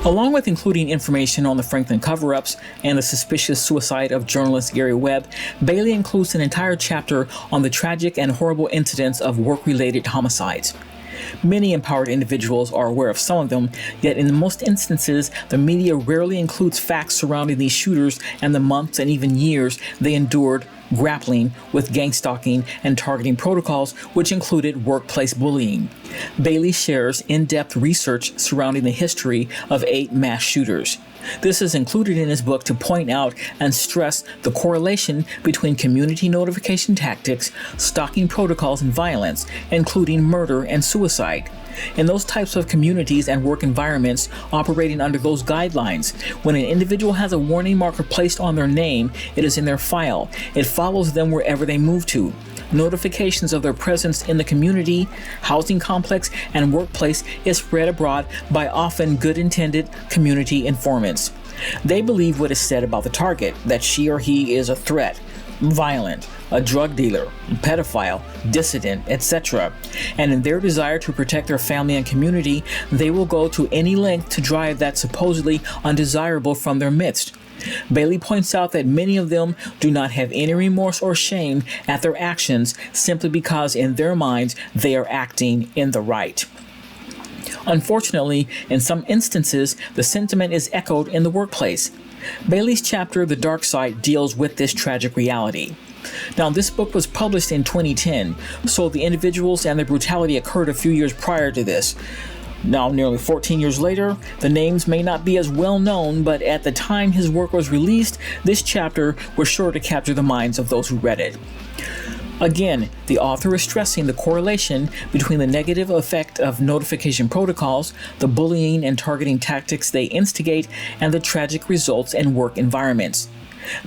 Along with including information on the Franklin cover-ups and the suspicious suicide of journalist Gary Webb, Bailey includes an entire chapter on the tragic and horrible incidents of work-related homicides. Many empowered individuals are aware of some of them, yet in most instances, the media rarely includes facts surrounding these shooters and the months and even years they endured grappling with gang-stalking and targeting protocols, which included workplace bullying. Bailey shares in-depth research surrounding the history of 8 mass shooters. This is included in his book to point out and stress the correlation between community notification tactics, stalking protocols, and violence, including murder and suicide. In those types of communities and work environments operating under those guidelines, when an individual has a warning marker placed on their name, it is in their file. It follows them wherever they move to. Notifications of their presence in the community, housing complex, and workplace is spread abroad by often good-intended community informants. They believe what is said about the target, that she or he is a threat, violent, a drug dealer, pedophile, dissident, etc. And in their desire to protect their family and community, they will go to any length to drive that supposedly undesirable from their midst. Bailey points out that many of them do not have any remorse or shame at their actions simply because in their minds they are acting in the right. Unfortunately, in some instances, the sentiment is echoed in the workplace. Bailey's chapter, The Dark Side, deals with this tragic reality. Now, this book was published in 2010, so the individuals and the brutality occurred a few years prior to this. Now, nearly 14 years later, the names may not be as well known, but at the time his work was released, this chapter was sure to capture the minds of those who read it. Again, the author is stressing the correlation between the negative effect of notification protocols, the bullying and targeting tactics they instigate, and the tragic results in work environments.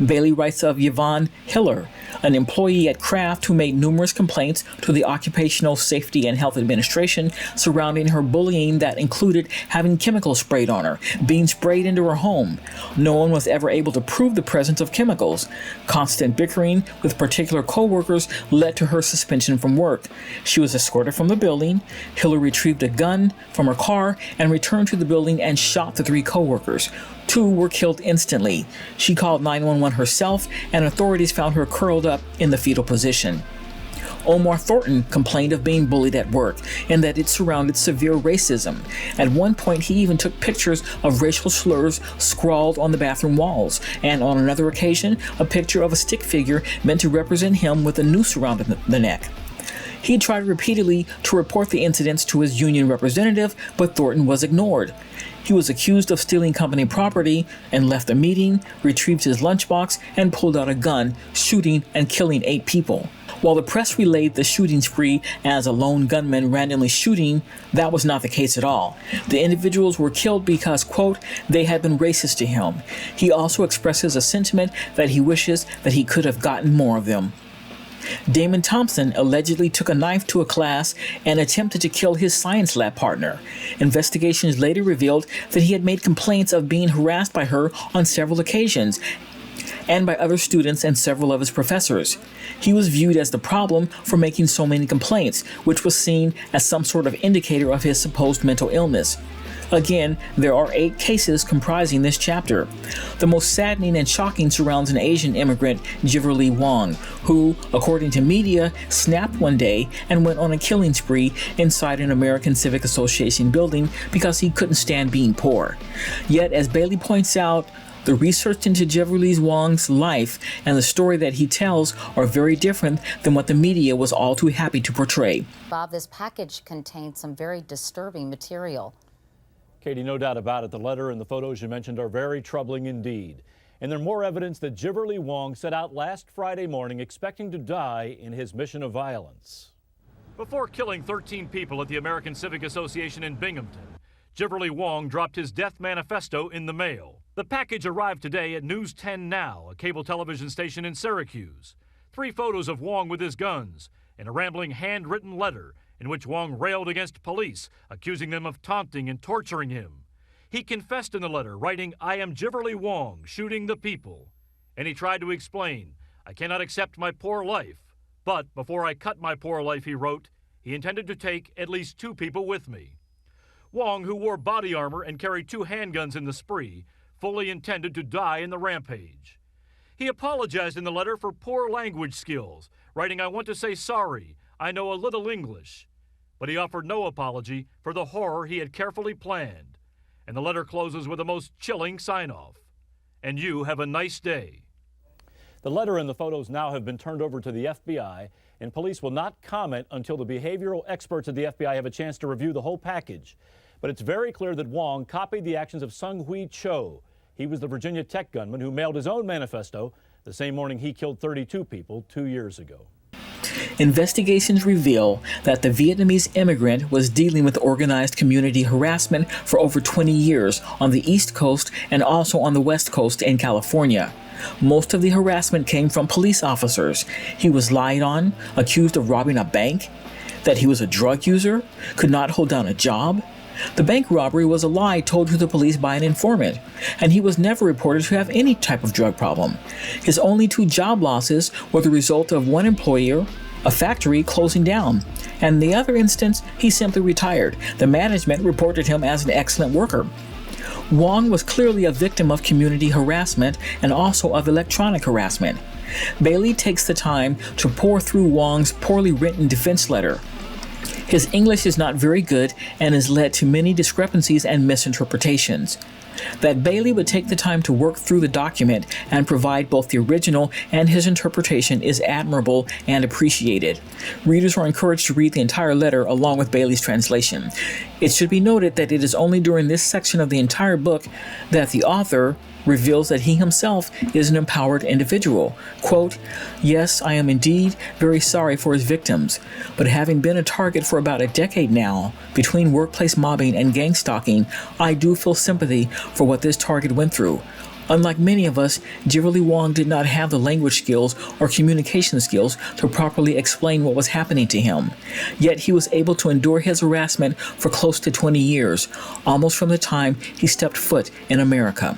Bailey writes of Yvonne Hiller, an employee at Kraft who made numerous complaints to the Occupational Safety and Health Administration surrounding her bullying that included having chemicals sprayed on her, being sprayed into her home. No one was ever able to prove the presence of chemicals. Constant bickering with particular co-workers led to her suspension from work. She was escorted from the building. Hiller retrieved a gun from her car and returned to the building and shot the 3 co-workers. 2 were killed instantly. She called 911 herself, and authorities found her curled up in the fetal position. Omar Thornton complained of being bullied at work and that it surrounded severe racism. At one point, he even took pictures of racial slurs scrawled on the bathroom walls, and on another occasion, a picture of a stick figure meant to represent him with a noose around the neck. He tried repeatedly to report the incidents to his union representative, but Thornton was ignored. He was accused of stealing company property and left the meeting, retrieved his lunchbox, and pulled out a gun, shooting and killing 8 people. While the press relayed the shooting spree as a lone gunman randomly shooting, that was not the case at all. The individuals were killed because, quote, they had been racist to him. He also expresses a sentiment that he wishes that he could have gotten more of them. Damon Thompson allegedly took a knife to a class and attempted to kill his science lab partner. Investigations later revealed that he had made complaints of being harassed by her on several occasions and by other students and several of his professors. He was viewed as the problem for making so many complaints, which was seen as some sort of indicator of his supposed mental illness. Again, there are 8 cases comprising this chapter. The most saddening and shocking surrounds an Asian immigrant, Jiverly Wong, who, according to media, snapped one day and went on a killing spree inside an American Civic Association building because he couldn't stand being poor. Yet, as Bailey points out, the research into Jiverly Wong's life and the story that he tells are very different than what the media was all too happy to portray. Bob, this package contains some very disturbing material. Katie, no doubt about it. The letter and the photos you mentioned are very troubling indeed. And there's more evidence that Jiverly Wong set out last Friday morning expecting to die in his mission of violence. Before killing 13 people at the American Civic Association in Binghamton, Jiverly Wong dropped his death manifesto in the mail. The package arrived today at News 10 Now, a cable television station in Syracuse. 3 photos of Wong with his guns and a rambling handwritten letter in which Wong railed against police, accusing them of taunting and torturing him. He confessed in the letter, writing, "I am Jiverly Wong, shooting the people." And he tried to explain, "I cannot accept my poor life. But before I cut my poor life," he wrote, he intended to take at least 2 people with me. Wong, who wore body armor and carried 2 handguns in the spree, fully intended to die in the rampage. He apologized in the letter for poor language skills, writing, "I want to say sorry. I know a little English." But he offered no apology for the horror he had carefully planned. And the letter closes with a most chilling sign-off. "And you have a nice day." The letter and the photos now have been turned over to the FBI, and police will not comment until the behavioral experts at the FBI have a chance to review the whole package. But it's very clear that Wong copied the actions of Sung-Hui Cho. He was the Virginia Tech gunman who mailed his own manifesto the same morning he killed 32 people 2 years ago. Investigations reveal that the Vietnamese immigrant was dealing with organized community harassment for over 20 years on the East Coast and also on the West Coast in California. Most of the harassment came from police officers. He was lied on, accused of robbing a bank, that he was a drug user, could not hold down a job. The bank robbery was a lie told to the police by an informant, and he was never reported to have any type of drug problem. His only 2 job losses were the result of one employer, a factory, closing down, and in the other instance, he simply retired. The management reported him as an excellent worker. Wong was clearly a victim of community harassment and also of electronic harassment. Bailey takes the time to pore through Wong's poorly written defense letter. His English is not very good and has led to many discrepancies and misinterpretations. That Bailey would take the time to work through the document and provide both the original and his interpretation is admirable and appreciated. Readers are encouraged to read the entire letter along with Bailey's translation. It should be noted that it is only during this section of the entire book that the author reveals that he himself is an empowered individual. Quote, "Yes, I am indeed very sorry for his victims, but having been a target for about a decade now, between workplace mobbing and gang stalking, I do feel sympathy for what this target went through. Unlike many of us, Jiverly Wong did not have the language skills or communication skills to properly explain what was happening to him. Yet he was able to endure his harassment for close to 20 years, almost from the time he stepped foot in America."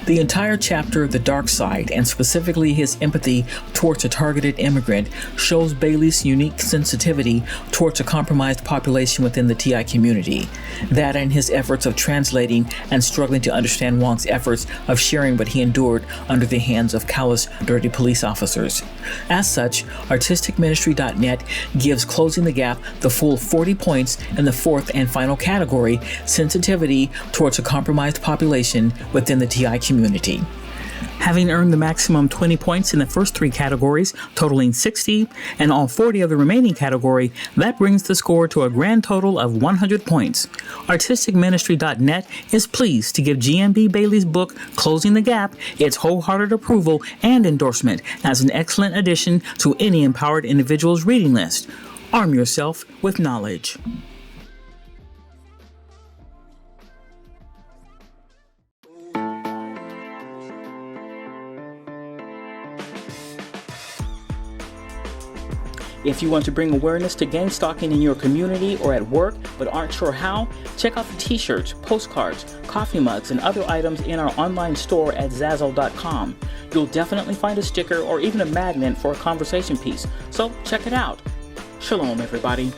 The entire chapter, The Dark Side, and specifically his empathy towards a targeted immigrant, shows Bailey's unique sensitivity towards a compromised population within the T.I. community. That and his efforts of translating and struggling to understand Wong's efforts of sharing what he endured under the hands of callous, dirty police officers. As such, ArtisticMinistry.net gives Closing the Gap the full 40 points in the 4th and final category, Sensitivity towards a Compromised Population within the T.I. community. Having earned the maximum 20 points in the first 3 categories, totaling 60, and all 40 of the remaining category, that brings the score to a grand total of 100 points. ArtisticMinistry.net is pleased to give GMB Bailey's book, Closing the Gap, its wholehearted approval and endorsement as an excellent addition to any empowered individual's reading list. Arm yourself with knowledge. If you want to bring awareness to gang stalking in your community or at work but aren't sure how, check out the t-shirts, postcards, coffee mugs, and other items in our online store at Zazzle.com. You'll definitely find a sticker or even a magnet for a conversation piece, so check it out. Shalom, everybody.